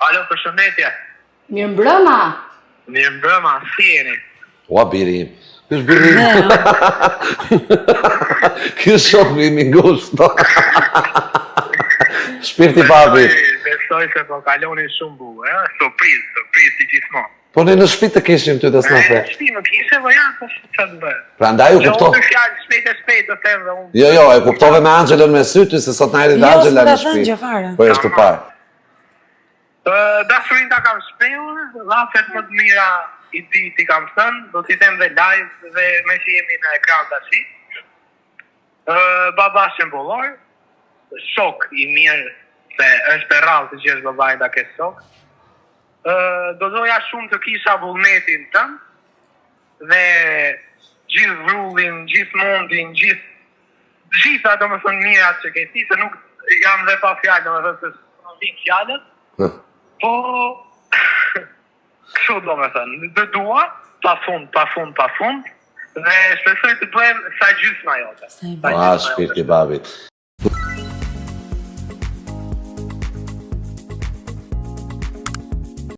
Alo, përshëndetje. Mirëmbrëma. Mirëmbrëma, si jeni? Ua, biri im. Kësh biri im. Kësh shoku im i ngushtë. Shpirti babi. Besoj se po kaloni shumë bukur, surprizë si gjithmonë. Po ne në shtëpi të kishim ty të s'na the. Në shtëpi më kishe, po ja, po çfarë të bëj? Prandaj u kuptov. Unë fjalë shpejt të them dhe unë. Jo, e kuptove me Angelën me sy ty se sot na erdhi dhe Angela në shtëpi. Po është të parë. Dashurin ta kam shprehur, rrafet më të mira i ti kam thënë, do t'i them dhe live dhe me që jemi në ekran tash. Baba shembullor, shok i mirë, se është e rrallë të gjesh babajnë ta ke shok. Do doja shumë të kisha vullnetin tëm, dhe gjithë vrullin, gjithë mundin, gjitha do më thënë mirat që ke ti, se nuk jam dhe pa fjallë, do më thënë se s'në vik fjallët. Po, kështu do me thënë, dhe dua, pa fund, dhe shpresoj të bëhem sa gjysma jote. Shpirti babit.